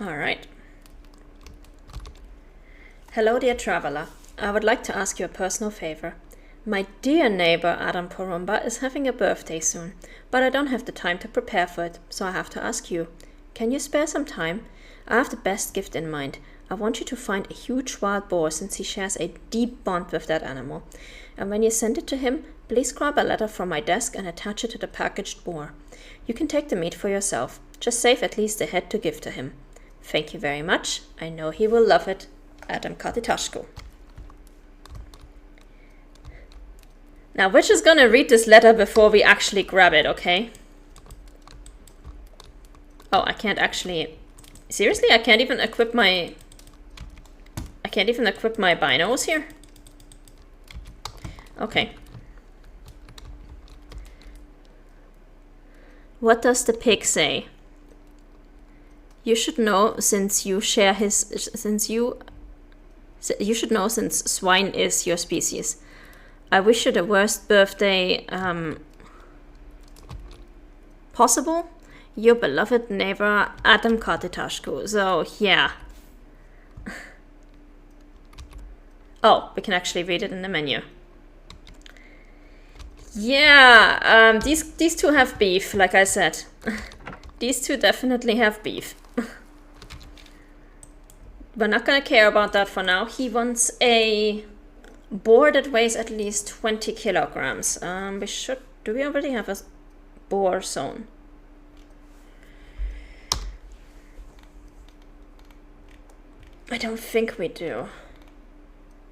All right. Hello, dear traveler. I would like to ask you a personal favor. My dear neighbor Adam Porumba is having a birthday soon, but I don't have the time to prepare for it, so I have to ask you. Can you spare some time? I have the best gift in mind. I want you to find a huge wild boar since he shares a deep bond with that animal. And when you send it to him, please grab a letter from my desk and attach it to the packaged boar. You can take the meat for yourself. Just save at least the head to give to him. Thank you very much. I know he will love it. Adam Katitashko. Now, we're just gonna read this letter before we actually grab it, okay? Oh, I can't actually... Seriously? I can't even equip my binos here? Okay. What does the pig say? You should know since you share his... You should know since swine is your species. I wish you the worst birthday possible. Your beloved neighbor Adam Katitashko. So, yeah. Oh, we can actually read it in the menu. Yeah, these two have beef, like I said. These two definitely have beef. We're not gonna care about that for now. He wants a boar that weighs at least 20 kilograms. Do we already have a boar zone? I don't think we do.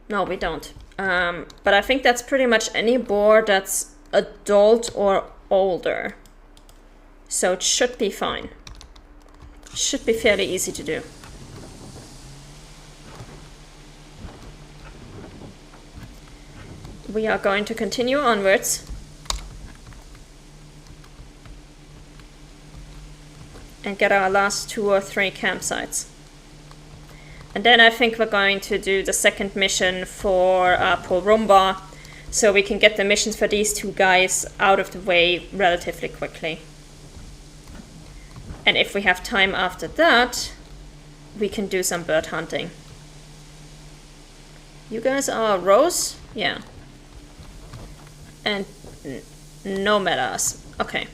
No, we don't. But I think that's pretty much any boar that's adult or older. So it should be fine. Should be fairly easy to do. We are going to continue onwards. And get our last 2 or 3 campsites. And then I think we're going to do the second mission for Porumba, so we can get the missions for these 2 guys out of the way relatively quickly. And if we have time after that, we can do some bird hunting. You guys are Rose? Yeah. And no metas. Okay.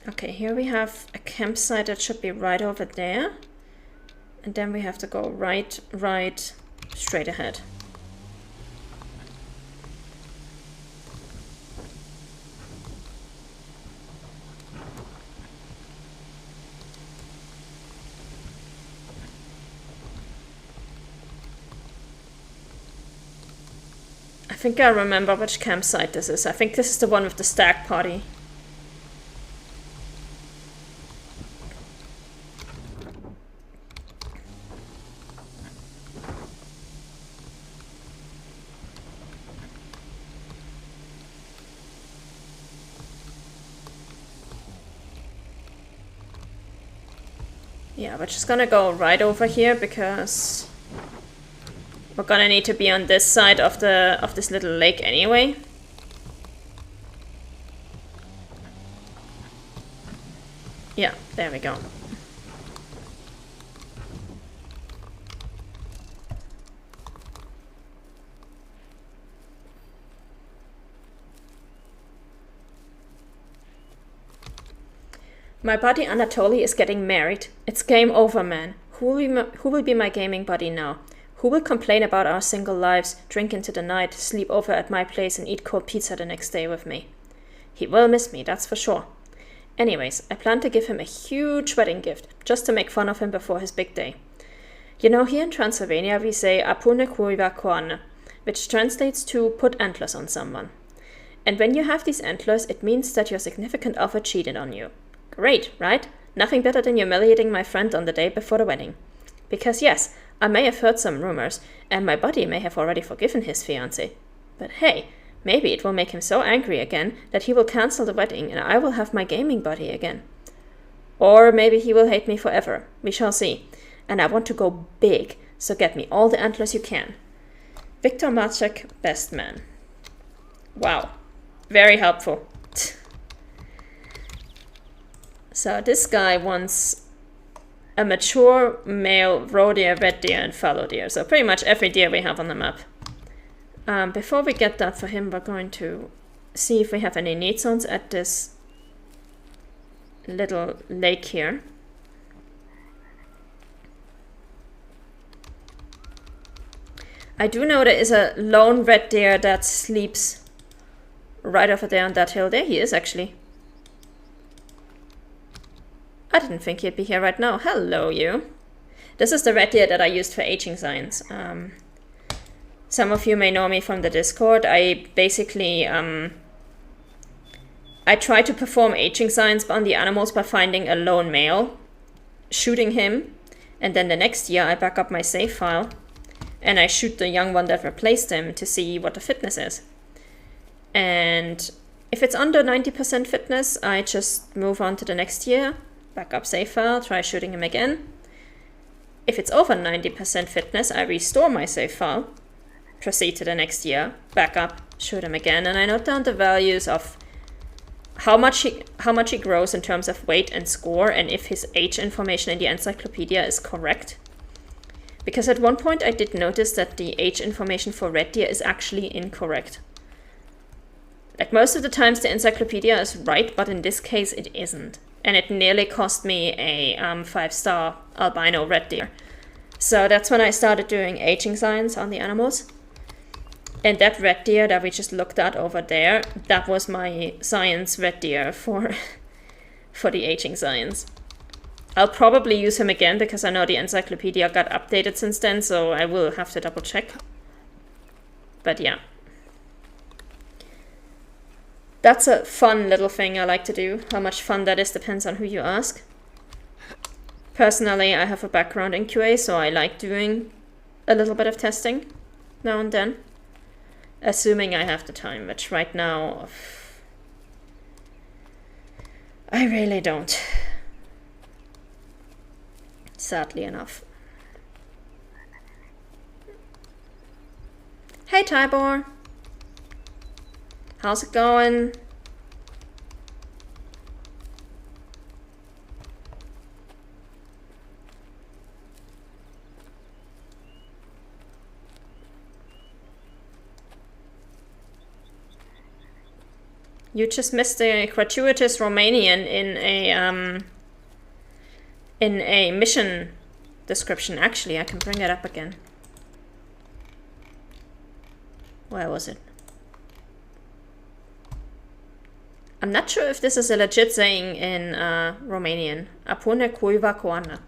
Okay, here we have a campsite that should be right over there. And then we have to go right, straight ahead. I think I remember which campsite this is. I think this is the one with the stag party. Yeah, we're just gonna go right over here because we're gonna need to be on this side of this little lake anyway. Yeah, there we go. My buddy Anatoly is getting married. It's game over, man. Who will be my gaming buddy now? Who will complain about our single lives, drink into the night, sleep over at my place and eat cold pizza the next day with me? He will miss me, that's for sure. Anyways, I plan to give him a huge wedding gift, just to make fun of him before his big day. You know, here in Transylvania we say apune kuiva kuanne, which translates to put antlers on someone. And when you have these antlers, it means that your significant other cheated on you. Great, right? Nothing better than humiliating my friend on the day before the wedding. Because yes, I may have heard some rumors, and my buddy may have already forgiven his fiancée. But hey, maybe it will make him so angry again that he will cancel the wedding and I will have my gaming buddy again. Or maybe he will hate me forever. We shall see. And I want to go big, so get me all the antlers you can. Viktor Maciek, best man. Wow. Very helpful. So this guy wants a mature male roe deer, red deer, and fallow deer. So pretty much every deer we have on the map. Before we get that for him, we're going to see if we have any need zones at this little lake here. I do know there is a lone red deer that sleeps right over there on that hill. There he is, actually. I didn't think he'd be here right now. Hello, you. This is the red deer that I used for aging signs. Some of you may know me from the Discord. I basically, I try to perform aging signs on the animals by finding a lone male, shooting him, and then the next year I back up my save file and I shoot the young one that replaced him to see what the fitness is. And if it's under 90% fitness, I just move on to the next year, back up save file, try shooting him again. If it's over 90% fitness, I restore my save file, proceed to the next year, back up, shoot him again, and I note down the values of how much he grows in terms of weight and score, and if his age information in the encyclopedia is correct. Because at one point I did notice that the age information for red deer is actually incorrect. Like most of the times the encyclopedia is right, but in this case it isn't. And it nearly cost me a 5-star albino red deer. So that's when I started doing aging signs on the animals. And that red deer that we just looked at over there, that was my science red deer for the aging science. I'll probably use him again because I know the encyclopedia got updated since then, so I will have to double check. But yeah. That's a fun little thing I like to do. How much fun that is depends on who you ask. Personally, I have a background in QA, so I like doing a little bit of testing now and then. Assuming I have the time, which right now, I really don't. Sadly enough. Hey Tybor! How's it going? You just missed a gratuitous Romanian in a mission description. Actually, I can bring it up again. Where was it? I'm not sure if this is a legit saying in Romanian. Apune cuiva coana.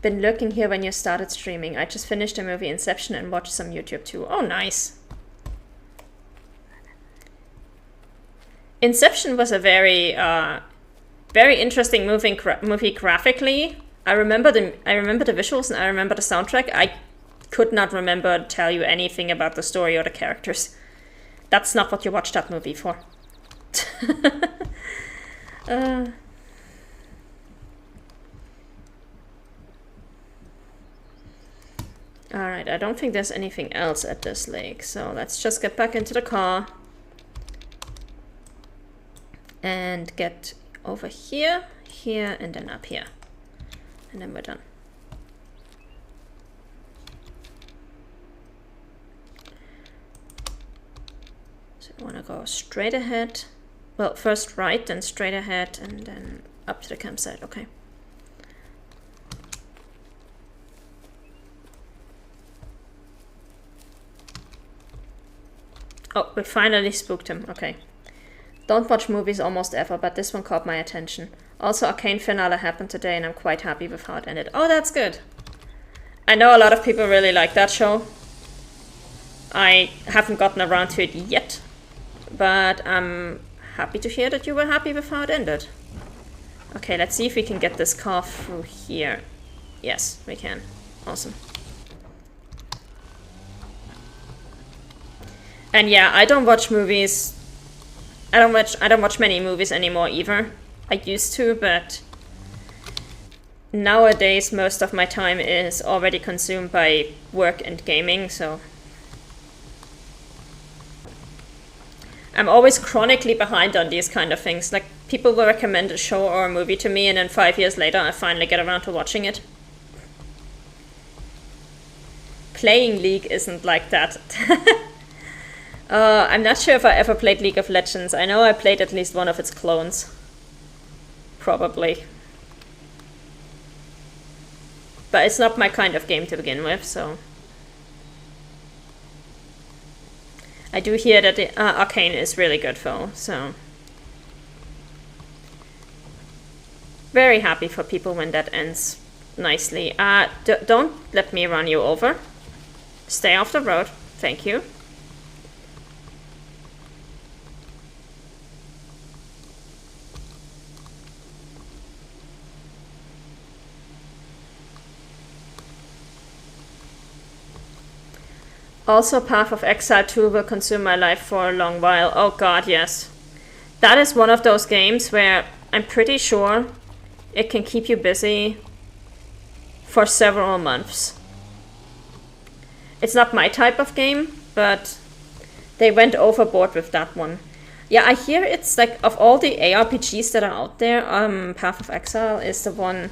Been lurking here when you started streaming. I just finished the movie Inception and watched some YouTube too. Oh, nice. Inception was a very interesting movie graphically. I remember the visuals and I remember the soundtrack. I could not remember tell you anything about the story or the characters. That's not what you watched that movie for. Alright, I don't think there's anything else at this lake, so let's just get back into the car and get over here, here, and then up here. And then we're done. So I want to go straight ahead. Well, first right, then straight ahead, and then up to the campsite. Okay. Oh, we finally spooked him. Okay. Don't watch movies almost ever, but this one caught my attention. Also, Arcane finale happened today, and I'm quite happy with how it ended. Oh, that's good. I know a lot of people really like that show. I haven't gotten around to it yet, but I'm happy to hear that you were happy with how it ended. Okay, let's see if we can get this car through here. Yes, we can. Awesome. And yeah, I don't watch movies I don't watch many movies anymore either. I used to, but nowadays most of my time is already consumed by work and gaming, so I'm always chronically behind on these kind of things. Like, people will recommend a show or a movie to me, and then 5 years later I finally get around to watching it. Playing League isn't like that. I'm not sure if I ever played League of Legends. I know I played at least one of its clones. Probably. But it's not my kind of game to begin with, so... I do hear that the Arcane is really good though, so... Very happy for people when that ends nicely. Don't let me run you over. Stay off the road. Thank you. Also, Path of Exile 2 will consume my life for a long while. Oh god, yes. That is one of those games where I'm pretty sure it can keep you busy for several months. It's not my type of game, but they went overboard with that one. Yeah, I hear it's like, of all the ARPGs that are out there, Path of Exile is the one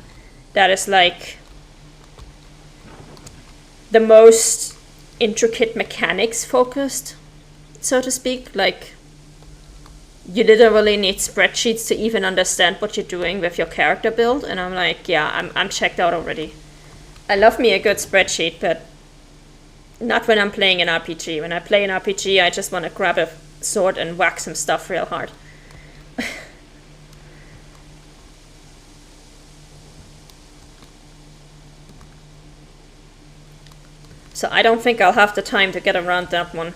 that is like the most intricate mechanics focused, so to speak. Like, you literally need spreadsheets to even understand what you're doing with your character build, and I'm like, yeah, I'm checked out already. I love me a good spreadsheet, but not when I'm playing an RPG. When I play an RPG, I just want to grab a sword and whack some stuff real hard. So I don't think I'll have the time to get around that one.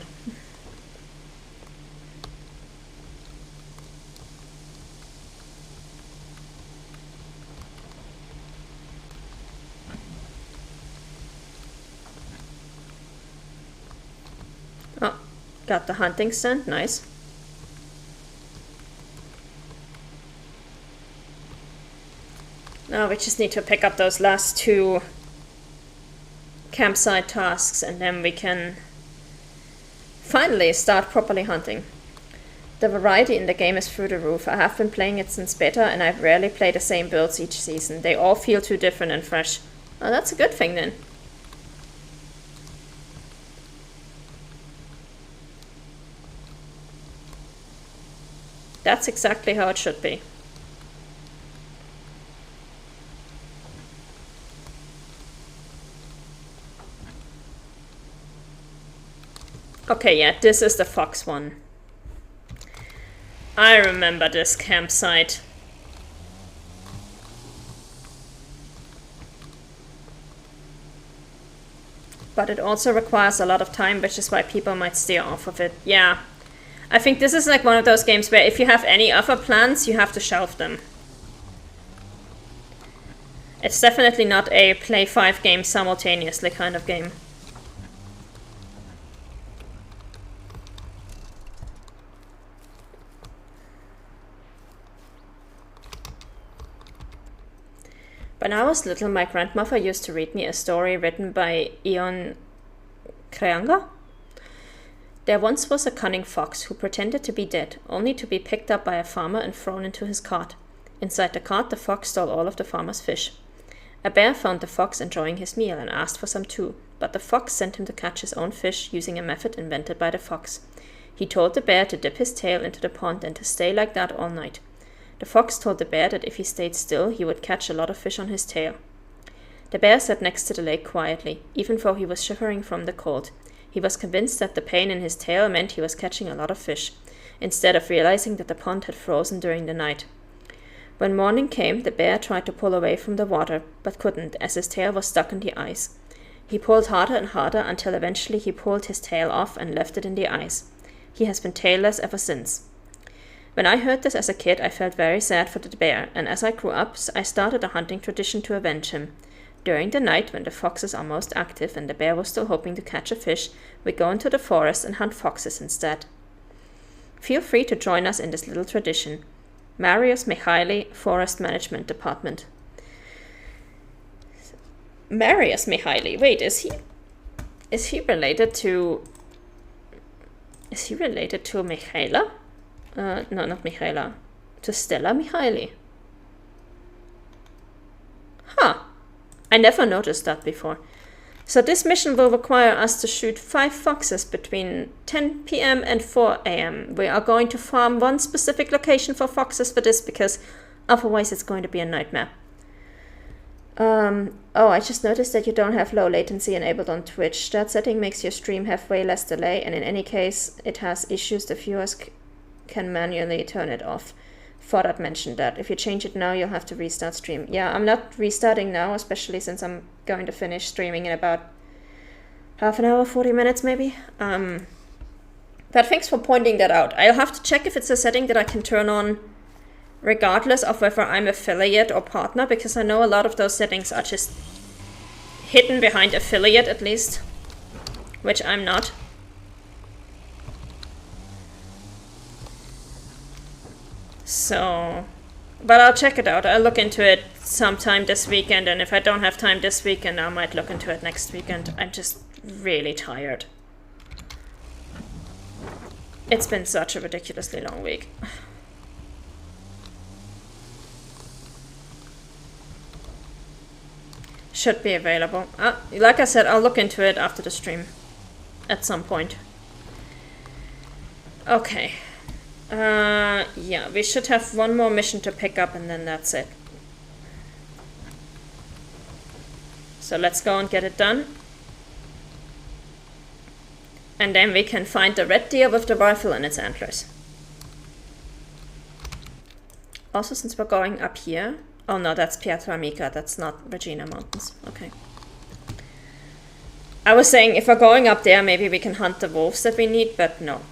Oh, got the hunting stand, nice. Now we just need to pick up those last two campsite tasks, and then we can finally start properly hunting. The variety in the game is through the roof. I have been playing it since beta, and I've rarely played the same builds each season. They all feel too different and fresh. Oh, that's a good thing then. That's exactly how it should be. Okay, yeah, this is the fox one. I remember this campsite. But it also requires a lot of time, which is why people might steer off of it. Yeah. I think this is like one of those games where if you have any other plans, you have to shelve them. It's definitely not a play 5 games simultaneously kind of game. When I was little, my grandmother used to read me a story written by Ion Kreanga. There once was a cunning fox who pretended to be dead, only to be picked up by a farmer and thrown into his cart. Inside the cart, the fox stole all of the farmer's fish. A bear found the fox enjoying his meal and asked for some too, but the fox sent him to catch his own fish using a method invented by the fox. He told the bear to dip his tail into the pond and to stay like that all night. The fox told the bear that if he stayed still, he would catch a lot of fish on his tail. The bear sat next to the lake quietly, even though he was shivering from the cold. He was convinced that the pain in his tail meant he was catching a lot of fish, instead of realizing that the pond had frozen during the night. When morning came, the bear tried to pull away from the water, but couldn't, as his tail was stuck in the ice. He pulled harder and harder until eventually he pulled his tail off and left it in the ice. He has been tailless ever since. When I heard this as a kid, I felt very sad for the bear, and as I grew up, I started a hunting tradition to avenge him. During the night, when the foxes are most active and the bear was still hoping to catch a fish, we go into the forest and hunt foxes instead. Feel free to join us in this little tradition. Marius Mihaili, Forest Management Department. Marius Mihaili. Wait, is he related to... Is he related to Michaela? No, not Michaela. To Stella Mihaili. Huh. I never noticed that before. So this mission will require us to shoot 5 foxes between 10 p.m. and 4 a.m. We are going to farm one specific location for foxes for this because otherwise it's going to be a nightmare. Oh, I just noticed that you don't have low latency enabled on Twitch. That setting makes your stream have way less delay, and in any case, it has issues the viewers can manually turn it off. Thought I'd mentioned that. If you change it now, you'll have to restart stream. Yeah, I'm not restarting now, especially since I'm going to finish streaming in about half an hour, 40 minutes maybe. But thanks for pointing that out. I'll have to check if it's a setting that I can turn on regardless of whether I'm affiliate or partner, because I know a lot of those settings are just hidden behind affiliate at least, which I'm not. So, but I'll check it out. I'll look into it sometime this weekend, and if I don't have time this weekend, I might look into it next weekend. I'm just really tired. It's been such a ridiculously long week. Should be available. Like I said, I'll look into it after the stream at some point. Okay. Yeah, we should have one more mission to pick up and then that's it. So let's go and get it done. And then we can find the red deer with the rifle and its antlers. Also, since we're going up here... Oh no, that's Pietra Amica, that's not Regina Mountains. Okay. I was saying if we're going up there, maybe we can hunt the wolves that we need, but no.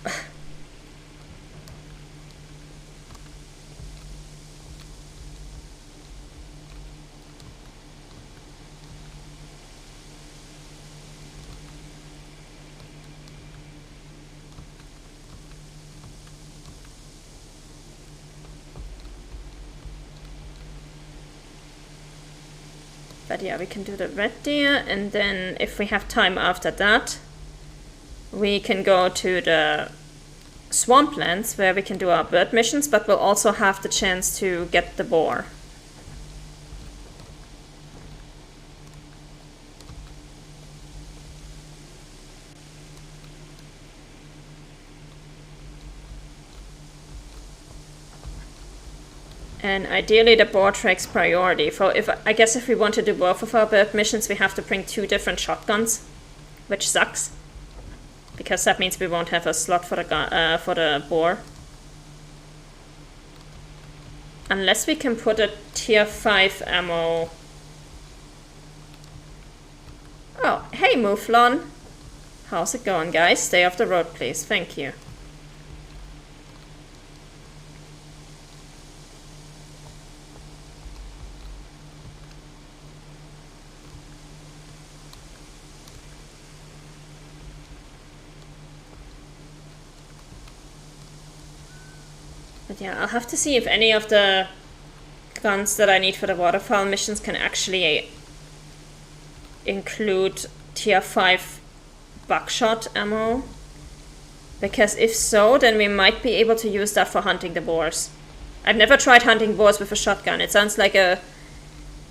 But yeah, we can do the red deer, and then if we have time after that, we can go to the swamplands where we can do our bird missions, but we'll also have the chance to get the boar. And ideally the boar takes priority. I guess if we want to do both of our bird missions, we have to bring 2 different shotguns, which sucks. Because that means we won't have a slot for the boar. Unless we can put a tier 5 ammo. Oh, hey Mouflon. How's it going, guys? Stay off the road, please. Thank you. But yeah, I'll have to see if any of the guns that I need for the waterfowl missions can actually include tier 5 buckshot ammo. Because if so, then we might be able to use that for hunting the boars. I've never tried hunting boars with a shotgun. It sounds like a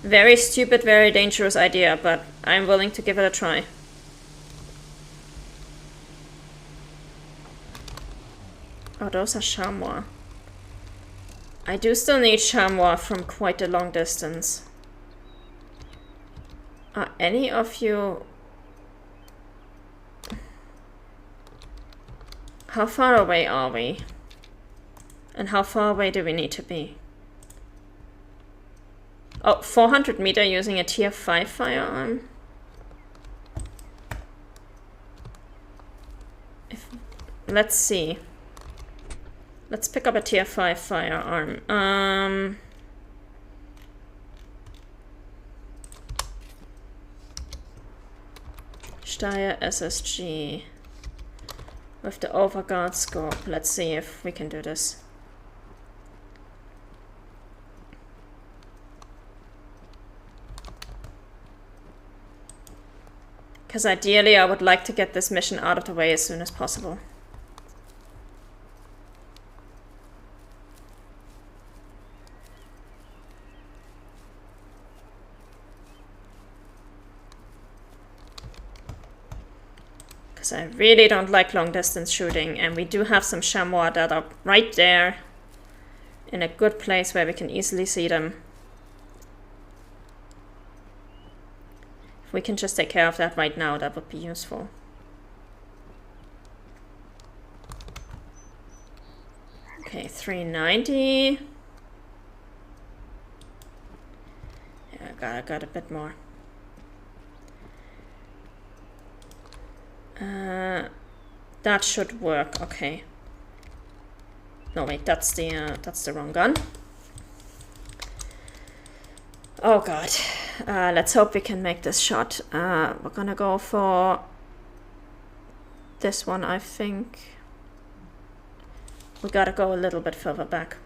very stupid, very dangerous idea, but I'm willing to give it a try. Oh, those are chamois. I do still need chamois from quite a long distance. Are any of you... How far away are we? And how far away do we need to be? Oh, 400 meter using a tier 5 firearm. Let's see. Let's pick up a tier 5 firearm. Steyr SSG. with the overguard scope. Let's see if we can do this. Because ideally I would like to get this mission out of the way as soon as possible. Because I really don't like long distance shooting, and we do have some chamois that are right there in a good place where we can easily see them. We can just take care of that right now, that would be useful. Okay, 390. Yeah, I got a bit more. That should work, okay. No wait, that's the wrong gun. Oh god. Let's hope we can make this shot. We're gonna go for this one, I think. We gotta go a little bit further back.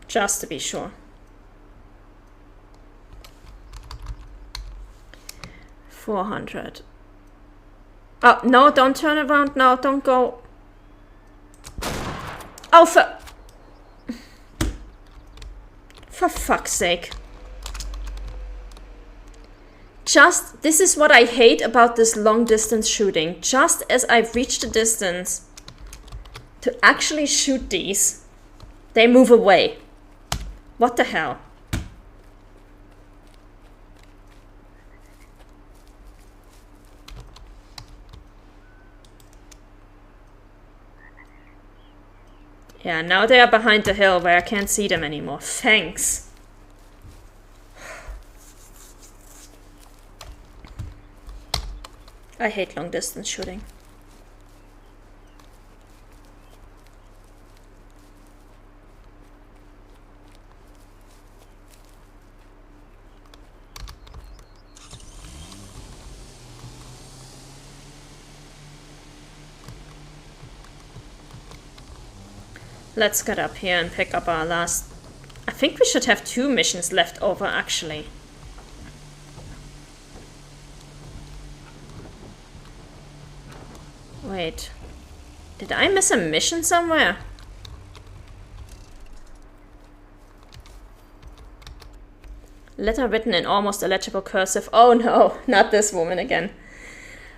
Just to be sure. 400. Oh, no, don't turn around now, don't go. Oh, for fuck's sake. This is what I hate about this long distance shooting. Just as I've reached the distance to actually shoot these, they move away. What the hell? Yeah, now they are behind the hill where I can't see them anymore. Thanks. I hate long distance shooting. Let's get up here and pick up our last... I think we should have 2 missions left over, actually. Wait. Did I miss a mission somewhere? Letter written in almost illegible cursive. Oh no, not this woman again.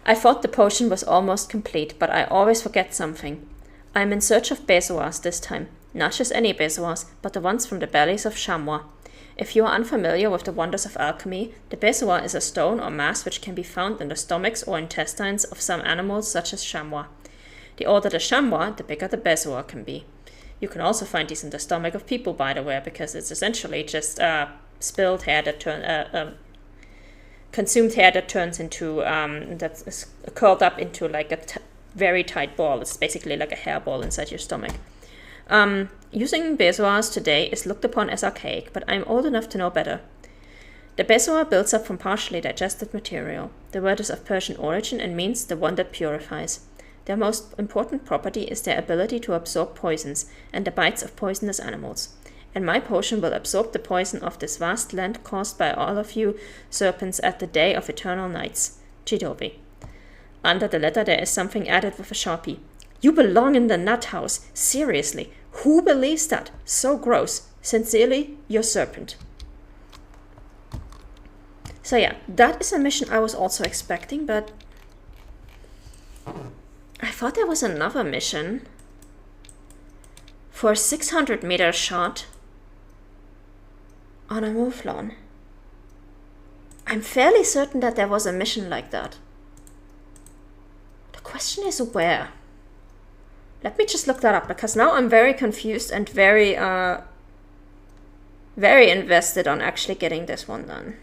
I thought the potion was almost complete, but I always forget something. I am in search of bezoars this time. Not just any bezoars, but the ones from the bellies of chamois. If you are unfamiliar with the wonders of alchemy, the bezoar is a stone or mass which can be found in the stomachs or intestines of some animals such as chamois. The older the chamois, the bigger the bezoar can be. You can also find these in the stomach of people, by the way, because it's essentially just spilled hair that consumed hair that turns into, that is curled up into like a very tight ball. It's basically like a hairball inside your stomach. Using bezoars today is looked upon as archaic, but I'm old enough to know better. The bezoar builds up from partially digested material. The word is of Persian origin and means the one that purifies. Their most important property is their ability to absorb poisons and the bites of poisonous animals. And my potion will absorb the poison of this vast land caused by all of you serpents at the day of eternal nights. Chidovi. Under the letter there is something added with a sharpie. You belong in the nut house. Seriously, who believes that? So gross. Sincerely, your serpent. So yeah, that is a mission I was also expecting, but I thought there was another mission for a 600-meter shot on a mouflon. I'm fairly certain that there was a mission like that. The question is where? Let me just look that up, because now I'm very confused and very invested on actually getting this one done.